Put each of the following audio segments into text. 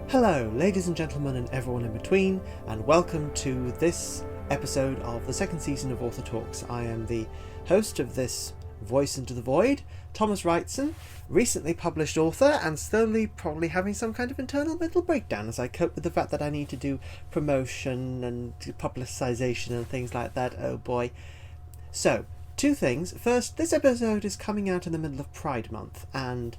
Hello, ladies and gentlemen and everyone in between, and welcome to this episode of the second season of Author Talks. I am the host of this Voice into the Void, Thomas Wrightson, recently published author and slowly probably having some kind of internal mental breakdown as I cope with the fact that I need to do promotion and publicisation and things like that. Oh boy. So, two things. First, this episode is coming out in the middle of Pride Month, and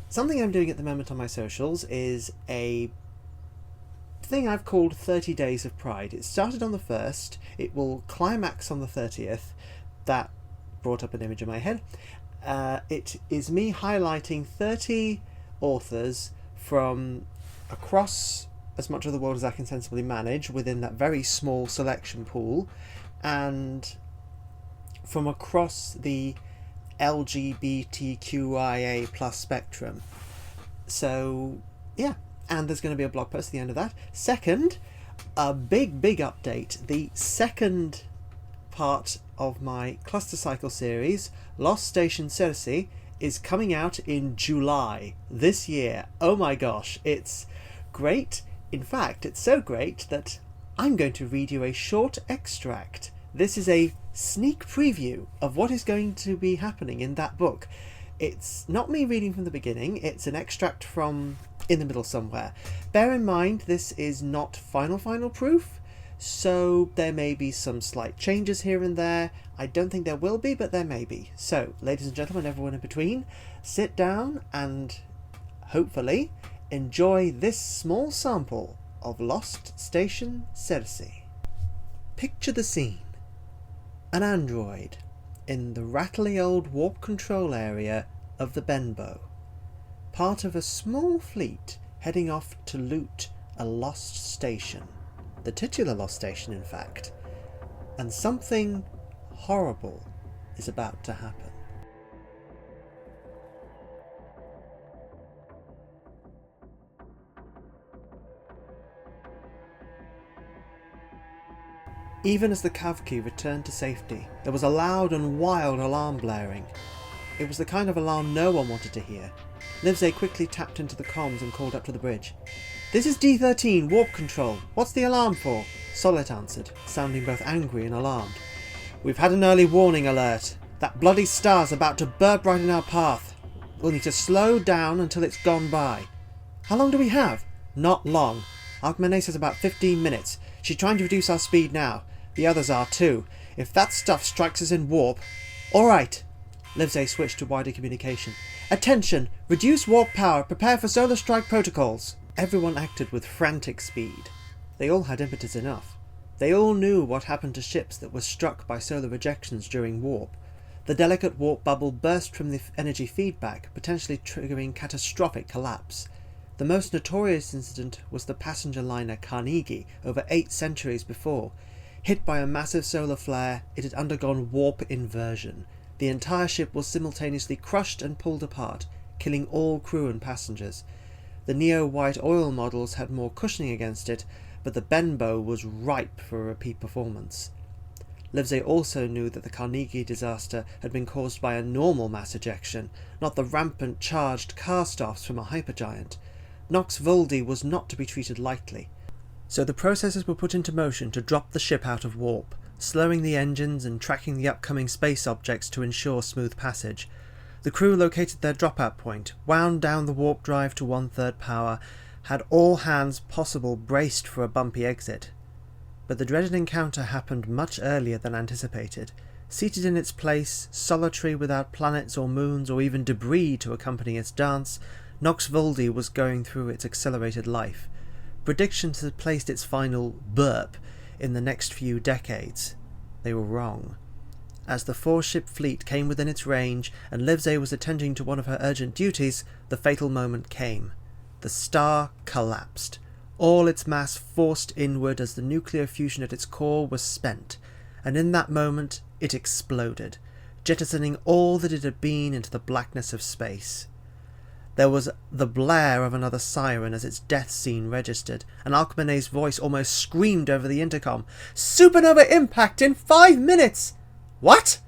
something I'm doing at the moment on my socials is a thing I've called 30 Days of Pride. It started on the 1st, it will climax on the 30th. That brought up an image in my head. It is me highlighting 30 authors from across as much of the world as I can sensibly manage within that very small selection pool, and from across the LGBTQIA plus spectrum. So yeah, and there's going to be a blog post at the end of that. Second, a big update. The second part of my cluster cycle series, Lost Station Circe, is coming out in July this year. Oh my gosh, it's great. In fact, it's so great that I'm going to read you a short extract. This is a sneak preview of what is going to be happening in that book. It's not me reading from the beginning, it's an extract from in the middle somewhere. Bear in mind, this is not final proof, so there may be some slight changes here and there. I don't think there will be, but there may be. So, ladies and gentlemen, everyone in between, sit down and hopefully enjoy this small sample of Lost Station Circe. Picture the scene. An android in the rattly old warp control area of the Benbow, part of a small fleet heading off to loot a lost station, the titular lost station in fact, and something horrible is about to happen. Even as the Kavki returned to safety, there was a loud and wild alarm blaring. It was the kind of alarm no one wanted to hear. Livesey quickly tapped into the comms and called up to the bridge. "This is D13, warp control. What's the alarm for?" Solid answered, sounding both angry and alarmed. "We've had an early warning alert. That bloody star's about to burp right in our path. We'll need to slow down until it's gone by." "How long do we have?" "Not long. Alcmene says about 15 minutes. She's trying to reduce our speed now. The others are too. If that stuff strikes us in warp..." "Alright." Livesey switched to wider communication. "Attention! Reduce warp power. Prepare for solar strike protocols." Everyone acted with frantic speed. They all had impetus enough. They all knew what happened to ships that were struck by solar rejections during warp. The delicate warp bubble burst from the energy feedback, potentially triggering catastrophic collapse. The most notorious incident was the passenger liner Carnegie over 8 centuries before. Hit by a massive solar flare, it had undergone warp inversion. The entire ship was simultaneously crushed and pulled apart, killing all crew and passengers. The neo-white oil models had more cushioning against it, but the Benbow was ripe for a repeat performance. Livesey also knew that the Carnegie disaster had been caused by a normal mass ejection, not the rampant charged cast-offs from a hypergiant. Nox Voldi was not to be treated lightly. So the processes were put into motion to drop the ship out of warp, slowing the engines and tracking the upcoming space objects to ensure smooth passage. The crew located their dropout point, wound down the warp drive to 1/3 power, had all hands possible braced for a bumpy exit. But the dreaded encounter happened much earlier than anticipated. Seated in its place, solitary without planets or moons or even debris to accompany its dance, Nox Voldi was going through its accelerated life. Predictions had placed its final burp in the next few decades. They were wrong. As the 4-ship fleet came within its range and Livesey was attending to one of her urgent duties, the fatal moment came. The star collapsed. All its mass forced inward as the nuclear fusion at its core was spent, and in that moment it exploded, jettisoning all that it had been into the blackness of space. There was the blare of another siren as its death scene registered, and Alcmene's voice almost screamed over the intercom. "Supernova impact in 5 minutes!" "What?"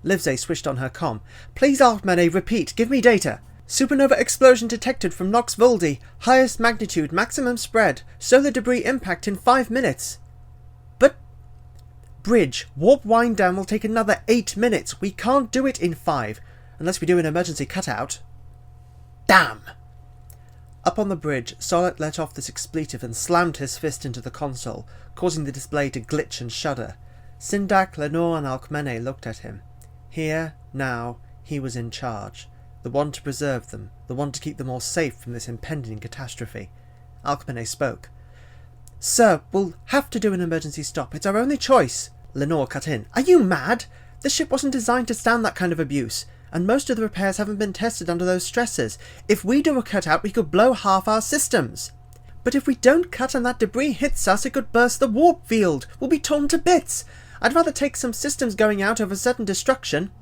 Livesey switched on her comm. "Please, Alcmene, repeat. Give me data." Supernova explosion detected from Nox Voldi. Highest magnitude, maximum spread. Solar debris impact in 5 minutes. But... Bridge, warp wind down will take another 8 minutes. We can't do it in 5. Unless we do an emergency cutout. Damn! Up on the bridge, Solek let off this expletive and slammed his fist into the console, causing the display to glitch and shudder. Sindak, Lenore and Alcmene looked at him. Here, now, he was in charge. The one to preserve them, the one to keep them all safe from this impending catastrophe. Alcmene spoke. Sir, we'll have to do an emergency stop. It's our only choice. Lenore cut in. Are you mad? The ship wasn't designed to stand that kind of abuse, and most of the repairs haven't been tested under those stresses. If we do a cutout, we could blow half our systems. But if we don't cut and that debris hits us, it could burst the warp field. We'll be torn to bits. I'd rather take some systems going out over certain destruction.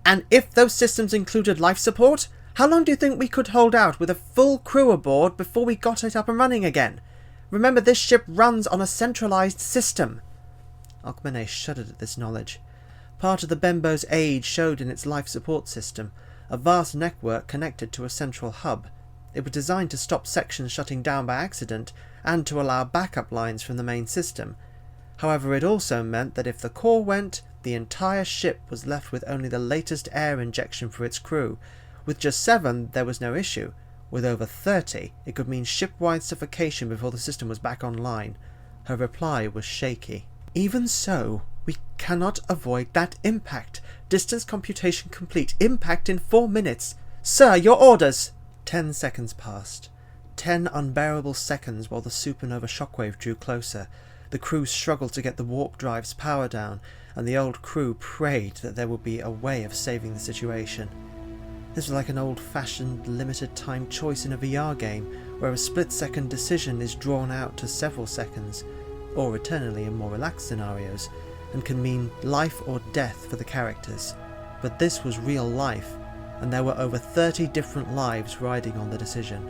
And if those systems included life support, how long do you think we could hold out with a full crew aboard before we got it up and running again? Remember, this ship runs on a centralised system. Alcmene shuddered at this knowledge. Part of the Bembo's age showed in its life support system, a vast network connected to a central hub. It was designed to stop sections shutting down by accident and to allow backup lines from the main system. However, it also meant that if the core went, the entire ship was left with only the latest air injection for its crew. With just 7, there was no issue. With over 30, it could mean ship-wide suffocation before the system was back online. Her reply was shaky. Even so, we cannot avoid that impact. Distance computation complete. Impact in 4 minutes. Sir, your orders! 10 seconds passed. 10 unbearable seconds while the supernova shockwave drew closer. The crew struggled to get the warp drive's power down, and the old crew prayed that there would be a way of saving the situation. This was like an old-fashioned limited-time choice in a VR game, where a split-second decision is drawn out to several seconds, or eternally in more relaxed scenarios, and can mean life or death for the characters. But this was real life, and there were over 30 different lives riding on the decision.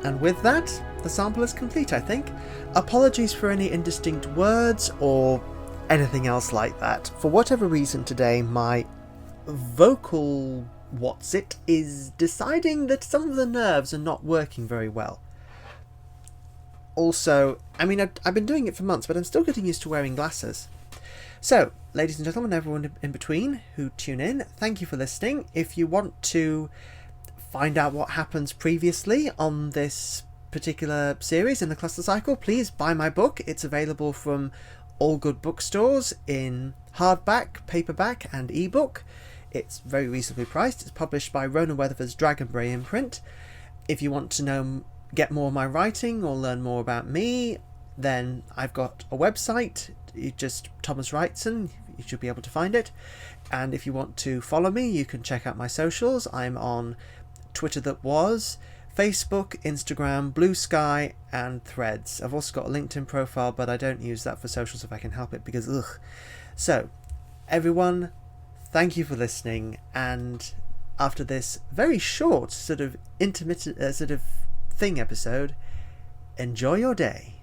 And with that, the sample is complete, I think. Apologies for any indistinct words or anything else like that. For whatever reason today, my vocal is deciding that some of the nerves are not working very well. Also, I mean, I've been doing it for months, but I'm still getting used to wearing glasses. So, ladies and gentlemen, everyone in between who tune in, thank you for listening. If you want to find out what happens previously on this particular series in the cluster cycle, please buy my book. It's available from all good bookstores in hardback, paperback and ebook. It's very reasonably priced. It's published by Ronan Weatherford's Dragonbrae imprint. If you want to get more of my writing or learn more about me, then I've got a website. You just Thomas Wrightson, you should be able to find it. And if you want to follow me, you can check out my socials. I'm on Twitter, that was Facebook, Instagram, BlueSky and Threads. I've also got a LinkedIn profile, but I don't use that for socials if I can help it, because ugh. So everyone, thank you for listening, and after this very short sort of intermittent sort of thing episode, enjoy your day.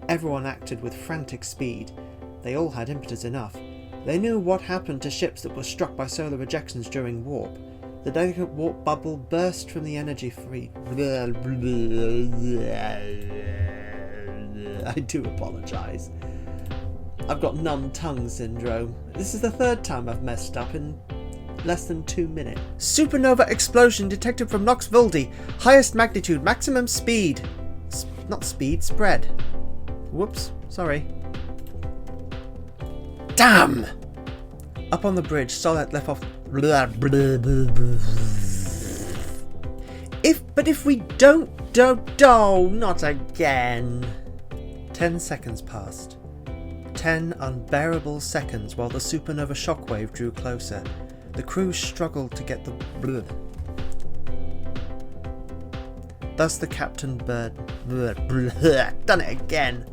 Everyone acted with frantic speed. They all had impetus enough. They knew what happened to ships that were struck by solar ejections during warp. The delicate warp bubble burst from the energy free. I do apologise. I've got numb tongue syndrome. This is the 3rd time I've messed up in less than 2 minutes. Supernova explosion detected from Nox Voldi. Highest magnitude, maximum speed. Not speed, spread. Whoops, sorry. Damn! Up on the bridge, Solek left off. If we don't, not again. 10 seconds passed. 10 unbearable seconds while the supernova shockwave drew closer. The crew struggled to get the blood. Thus the captain done it again.